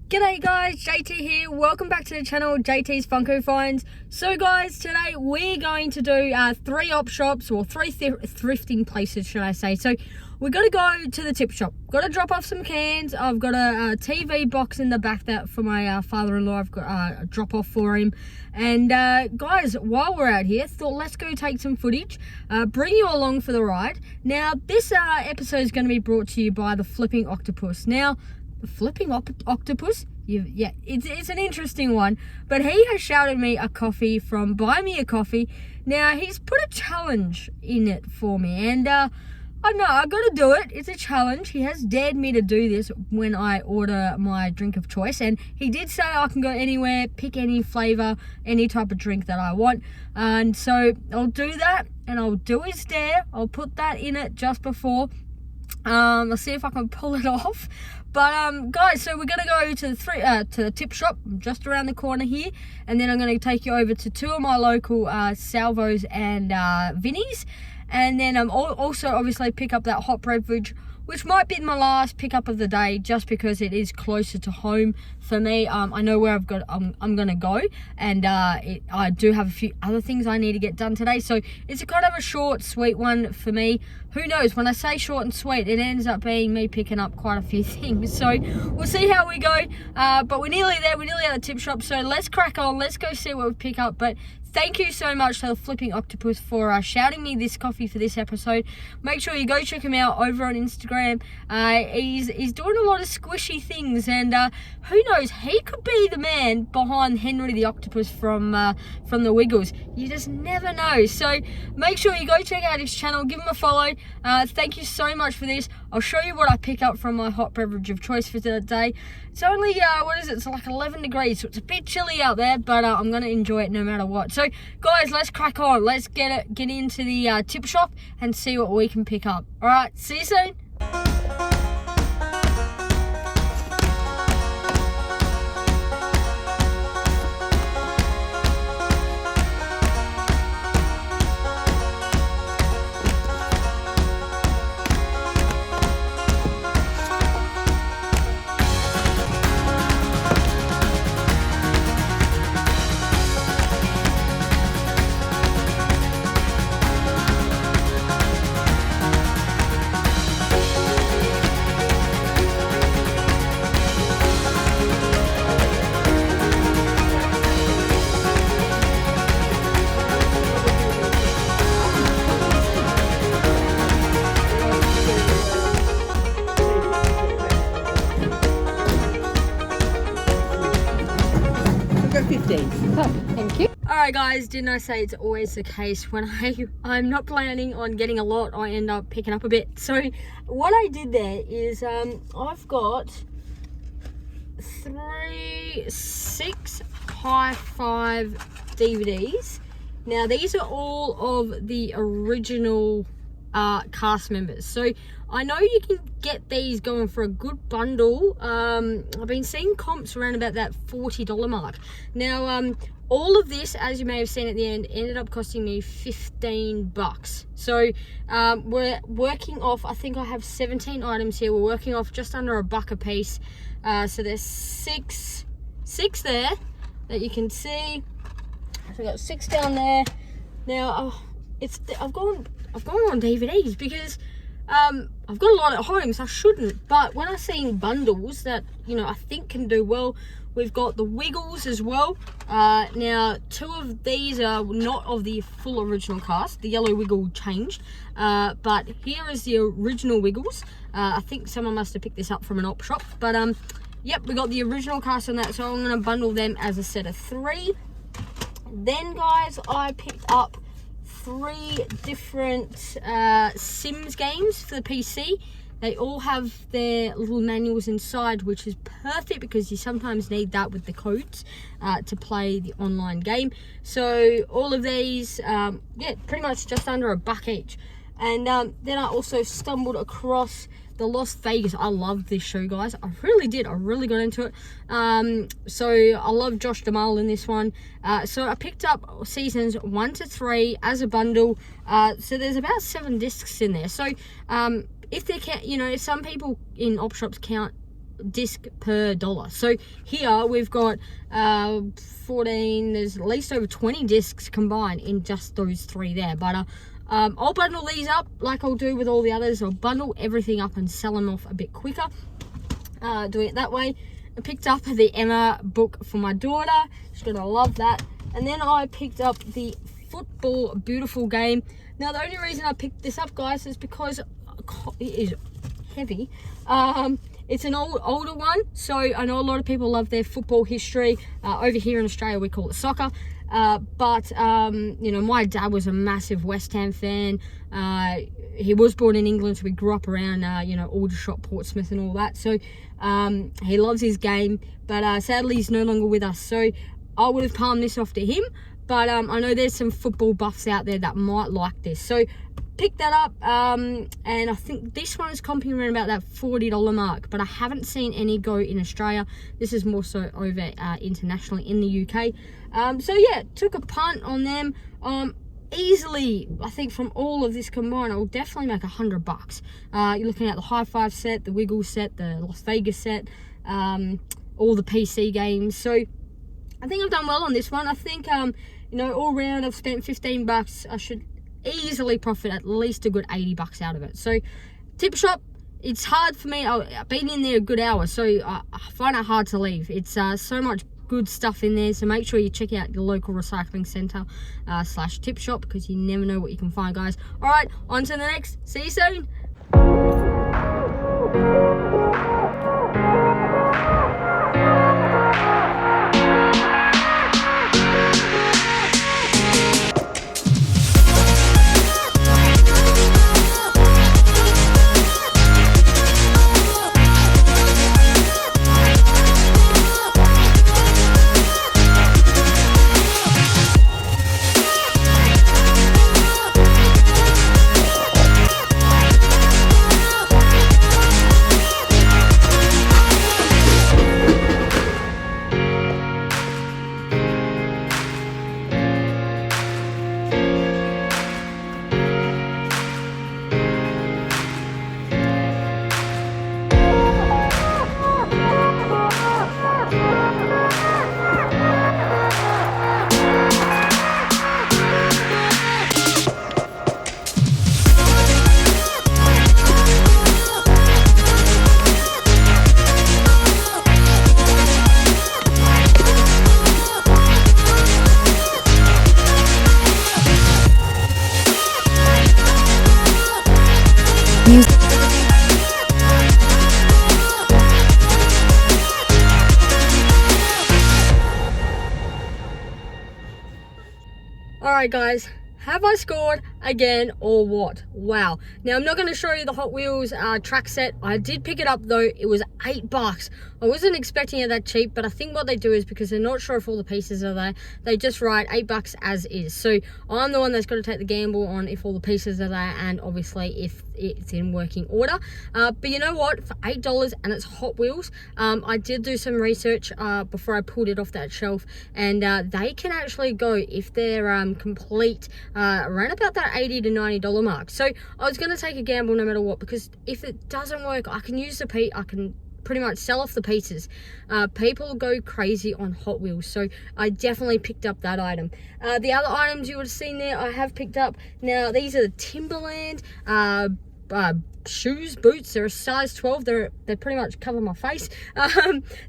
G'day guys, JT here. Welcome back to the channel, JT's Funko Finds. So guys, today we're going to do three op shops, or three thrifting places, should I say. So we're going to go to the tip shop. Got to drop off some cans. I've got a TV box in the back that for my father-in-law. I've got a drop off for him. And guys, while we're out here, thought let's go take some footage, bring you along for the ride. Now this episode is going to be brought to you by the Flippin Octopus. Now, the Flippin Octopus? Yeah, it's an interesting one. But he has shouted me a coffee from Buy Me a Coffee. Now, he's put a challenge in it for me. And I know, I got to do it. It's a challenge. He has dared me to do this when I order my drink of choice. And he did say I can go anywhere, pick any flavour, any type of drink that I want. And so I'll do that. And I'll do his dare. I'll put that in it just before. I'll see if I can pull it off. But guys, so we're gonna go to the tip shop just around the corner here, and then I'm gonna take you over to two of my local Salvos and Vinnies, and then also obviously pick up that hot beverage, which might be my last pickup of the day, just because it is closer to home for me. I know where I'm gonna go, and I do have a few other things I need to get done today, so it's a kind of a short, sweet one for me. Who knows, when I say short and sweet, it ends up being me picking up quite a few things. So we'll see how we go, but we're nearly there. We're nearly at the tip shop, so let's crack on. Let's go see what we pick up. But thank you so much to the Flippin Octopus for shouting me this coffee for this episode. Make sure you go check him out over on Instagram. He's doing a lot of squishy things, and who knows, he could be the man behind Henry the Octopus from the Wiggles. You just never know. So make sure you go check out his channel, give him a follow. Thank you so much for this. I'll show you what I pick up from my hot beverage of choice for today. It's only what is it? It's like 11 degrees, so it's a bit chilly out there, but I'm gonna enjoy it no matter what. So guys, let's crack on. Let's get into the tip shop and see what we can pick up. All right, see you soon. Thank you. Alright guys, didn't I say it's always the case when I'm not planning on getting a lot, I end up picking up a bit. So what I did there is I've got 6 high five DVDs. Now these are all of the original cast members, so I know you can get these going for a good bundle. I've been seeing comps around about that $40 mark. Now all of this, as you may have seen at the end, ended up costing me $15. So we're working off, I think I have 17 items here. We're working off just under $1 a piece. So there's six there that you can see. So we got 6 down there. Now I've gone on DVDs because I've got a lot at home, so I shouldn't. But when I've seen bundles that, you know, I think can do well, we've got the Wiggles as well. Now 2 of these are not of the full original cast. The yellow Wiggle changed, but here is the original Wiggles. I think someone must have picked this up from an op shop, but yep, we got the original cast on that, so I'm going to bundle them as a set of 3. Then guys, I picked up 3 different Sims games for the PC. They all have their little manuals inside, which is perfect because you sometimes need that with the codes to play the online game. So all of these, yeah, pretty much just under $1 each. And then I also stumbled across the Las Vegas. I loved this show, guys. I really did. I really got into it. So I love Josh Duhamel in this one. So I picked up seasons 1 to 3 as a bundle. So there's about 7 discs in there. So if they can, you know, some people in op shops count disc per $1. So here we've got 14, there's at least over 20 discs combined in just those 3 there. But I'll bundle these up like I'll do with all the others. I'll bundle everything up and sell them off a bit quicker, doing it that way. I picked up the Emma book for my daughter. She's gonna love that. And then I picked up the football beautiful game. Now the only reason I picked this up, guys, is because it is heavy. It's an older one, so I know a lot of people love their football history. Over here in Australia we call it soccer. But you know, my dad was a massive West Ham fan. He was born in England, so we grew up around you know, Aldershot, Portsmouth and all that. So he loves his game, but sadly he's no longer with us. So I would have palmed this off to him, but I know there's some football buffs out there that might like this. So pick that up, and I think this one is comping around about that $40 mark, but I haven't seen any go in Australia. This is more so over internationally in the UK. So yeah, took a punt on them. Easily, I think from all of this combined, I'll definitely make $100. You're looking at the High Five set, the Wiggle set, the Las Vegas set, all the PC games. So I think I've done well on this one. I think you know, all round I've spent $15. I should easily profit at least a good $80 out of it. So tip shop, it's hard for me. I've been in there a good hour, so I find it hard to leave. It's so much good stuff in there, so make sure you check out your local recycling center / tip shop, because you never know what you can find, guys. All right, on to the next. See you soon. Alright guys, have I scored again or what? Wow. Now I'm not going to show you the Hot Wheels track set. I did pick it up though. It was $8. I wasn't expecting it that cheap, but I think what they do is, because they're not sure if all the pieces are there, they just write $8 as is. So I'm the one that's got to take the gamble on if all the pieces are there, and obviously if it's in working order. But you know what, for $8 and it's Hot Wheels, I did do some research before I pulled it off that shelf, and they can actually go, if they're complete, around about that $80 to $90 mark. So I was going to take a gamble no matter what, because if it doesn't work, I can use the I can pretty much sell off the pieces. People go crazy on Hot Wheels, so I definitely picked up that item. The other items you would have seen there, I have picked up. Now these are the Timberland shoes, boots. They're a size 12. They pretty much cover my face.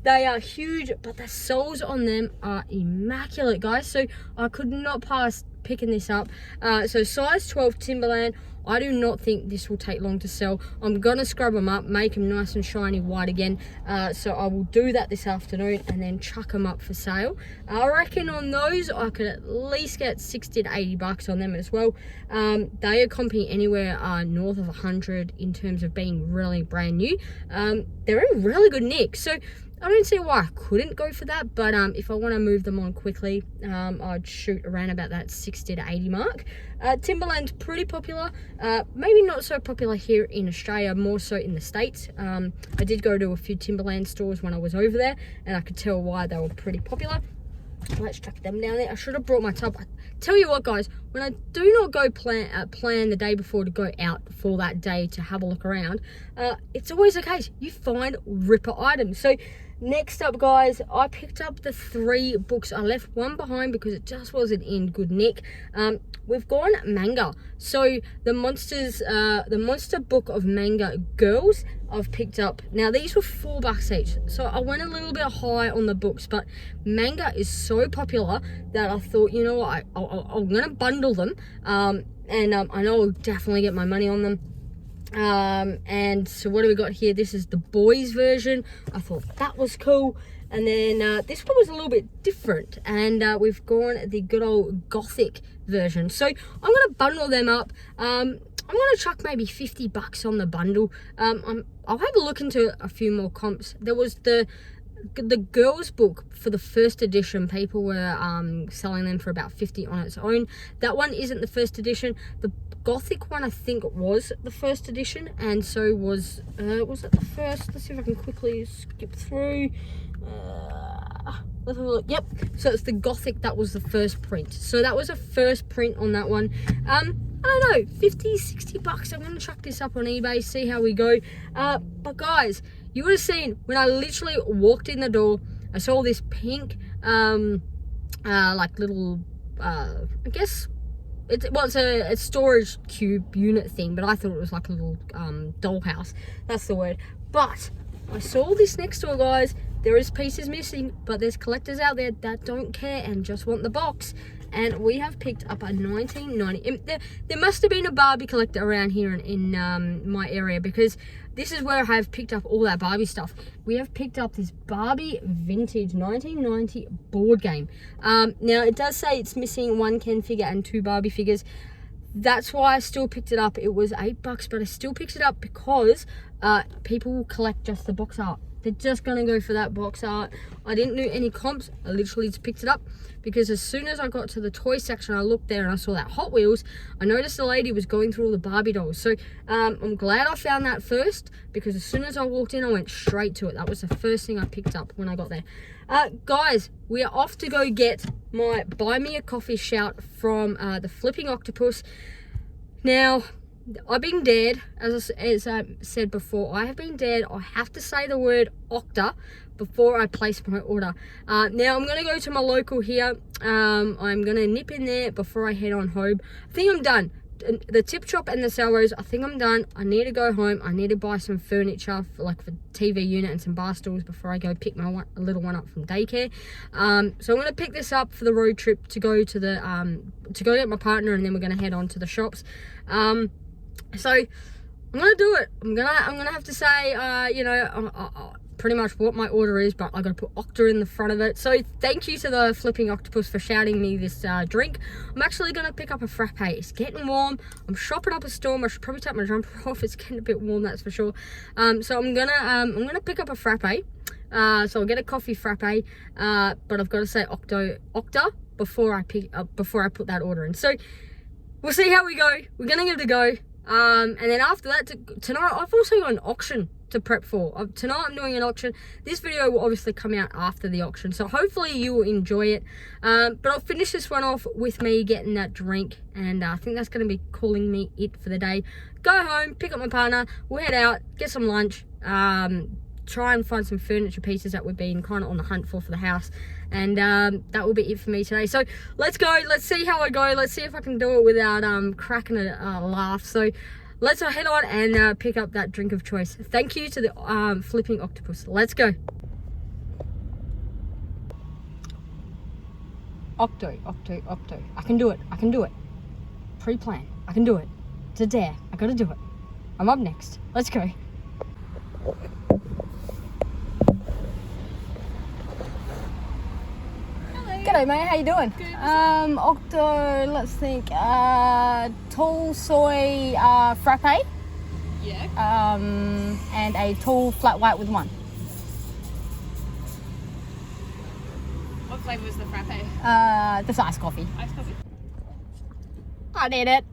They are huge, but the soles on them are immaculate, guys. So I could not pass picking this up. So size 12 Timberland. I do not think this will take long to sell. I'm gonna scrub them up, make them nice and shiny white again. So I will do that this afternoon and then chuck them up for sale. I reckon on those I could at least get $60 to $80 on them as well. They are comping anywhere north of 100 in terms of being really brand new. They're in really good nick, so I don't see why I couldn't go for that, but if I want to move them on quickly, I'd shoot around about that 60 to 80 mark. Timberland's pretty popular, maybe not so popular here in Australia, more so in the States. I did go to a few Timberland stores when I was over there, and I could tell why they were pretty popular. Let's chuck them down there. I should have brought my tub. I tell you what, guys, when I do not go plan the day before to go out for that day to have a look around, it's always the case. You find ripper items. So next up, guys, I picked up the 3 books. I left one behind because it just wasn't in good nick. We've gone manga. So the Monster Book of Manga Girls, I've picked up. Now these were $4 each, so I went a little bit high on the books, but manga is so popular that I thought, you know what, I'm gonna bundle them, and I know I'll definitely get my money on them. And so what do we got here? This is the boys version. I thought that was cool. And then this one was a little bit different, and we've gone the good old gothic version. So I'm gonna bundle them up. I'm gonna chuck maybe $50 on the bundle. I'll have a look into a few more comps. There was the girls book for the first edition. People were selling them for about $50 on its own. That one isn't the first edition. The gothic one, I think, was the first edition, and so was it the first? Let's see if I can quickly skip through. Let's have a look. Yep, so it's the gothic. That was the first print, so that was a first print on that one. I don't know, $50-$60. I'm gonna chuck this up on eBay, see how we go. But guys, you would have seen when I literally walked in the door, I saw this pink like little I guess it's a storage cube unit thing, but I thought it was like a little dollhouse. That's the word. But I saw this next door, guys. There is pieces missing, but there's collectors out there that don't care and just want the box. And we have picked up a 1990. There must have been a Barbie collector around here in my area, because this is where I have picked up all that Barbie stuff. We have picked up this Barbie vintage 1990 board game. Now it does say it's missing 1 Ken figure and 2 Barbie figures. That's why I still picked it up. It was $8, but I still picked it up because people will collect just the box art. They're just gonna go for that box art. I didn't do any comps. I literally just picked it up because as soon as I got to the toy section, I looked there and I saw that Hot Wheels. I noticed the lady was going through all the Barbie dolls. So I'm glad I found that first, because as soon as I walked in, I went straight to it. That was the first thing I picked up when I got there. Guys, we are off to go get my Buy Me a Coffee shout from the Flippin Octopus. Now, I've been dared, as I said before, I have been dared. I have to say the word Octa before I place my order. Now I'm going to go to my local here. I'm going to nip in there before I head on home. I think I'm done. The tip shop and the Salros, I think I'm done. I need to go home. I need to buy some furniture for TV unit and some bar stools before I go pick my little one up from daycare. So I'm going to pick this up for the road trip to go to the to go get my partner, and then we're going to head on to the shops. So I'm gonna do it. I'm gonna have to say, you know, pretty much what my order is, but I gotta put Octa in the front of it. So thank you to the Flipping Octopus for shouting me this drink. I'm actually gonna pick up a frappe. It's getting warm. I'm shopping up a storm. I should probably take my jumper off. It's getting a bit warm, that's for sure. So I'm gonna pick up a frappe. So I'll get a coffee frappe. But I've got to say Octa before I put that order in. So we'll see how we go. We're gonna give it a go. And then after that, tonight, I've also got an auction to prep for. Tonight I'm doing an auction. This video will obviously come out after the auction, so hopefully you will enjoy it. But I'll finish this one off with me getting that drink, and I think that's going to be calling me it for the day. Go home, pick up my partner, we'll head out, get some lunch, try and find some furniture pieces that we've been kind of on the hunt for the house, and that will be it for me today. So let's go, let's see how I go, let's see if I can do it without cracking a laugh. So let's head on and pick up that drink of choice. Thank you to the Flipping Octopus. Let's go. Octo. I can do it. Pre-plan. I can do it. It's a dare. I gotta do it. I'm up next. Let's go. G'day mate, how you doing? Good. Octo, let's think, tall soy frappe. Yeah. And a tall flat white with 1. What flavour was the frappe? This iced coffee. Iced coffee? I did it.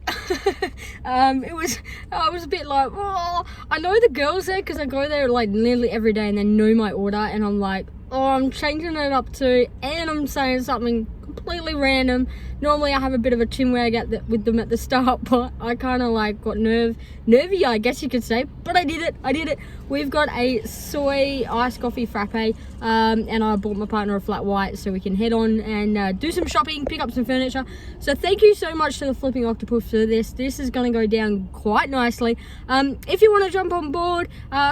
I was a bit like, oh, I know the girls there because I go there like nearly every day and they know my order, and I'm like, oh, I'm changing it up too, and I'm I'm saying something completely random. Normally I have a bit of a chinwag with them at the start, but I kind of like got nervy, I guess you could say, but I did it. We've got a soy iced coffee frappe, and I bought my partner a flat white so we can head on and do some shopping, pick up some furniture. So thank you so much to the Flipping Octopus for this. This is going to go down quite nicely. If you want to jump on board,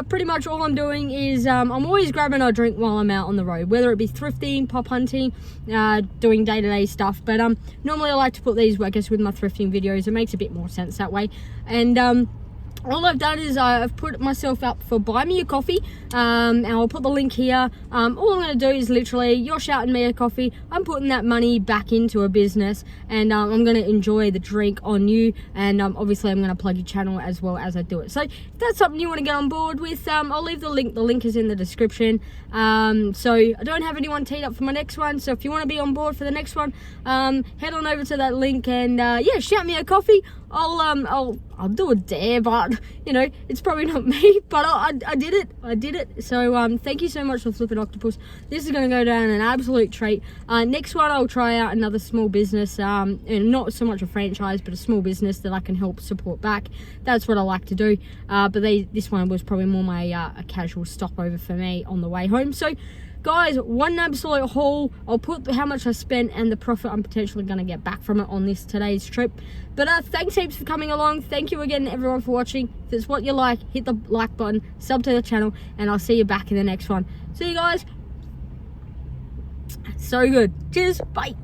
pretty much all I'm doing is I'm always grabbing a drink while I'm out on the road, whether it be thrifting, pop hunting, doing day-to-day stuff. But normally I like to put these, I guess, with my thrifting videos. It makes a bit more sense that way. And all I've done is I've put myself up for buy me a coffee, and I'll put the link here. All I'm going to do is literally, you're shouting me a coffee, I'm putting that money back into a business, and I'm going to enjoy the drink on you, and obviously I'm going to plug your channel as well as I do it. So if that's something you want to get on board with, I'll leave the link is in the description. So I don't have anyone teed up for my next one, so if you want to be on board for the next one, head on over to that link and yeah, shout me a coffee. I'll do a dare, but you know, it's probably not me, but I did it. So thank you so much for Flippin Octopus. This is going to go down an absolute treat. Next one I'll try out another small business, and not so much a franchise, but a small business that I can help support back. That's what I like to do. But this one was probably more my a casual stopover for me on the way home. So guys, one absolute haul. I'll put how much I spent and the profit I'm potentially going to get back from it on today's trip. But thanks heaps for coming along. Thank you again everyone for watching. If it's what you like, hit the like button, sub to the channel, and I'll see you back in the next one. See you guys. So good. Cheers. Bye.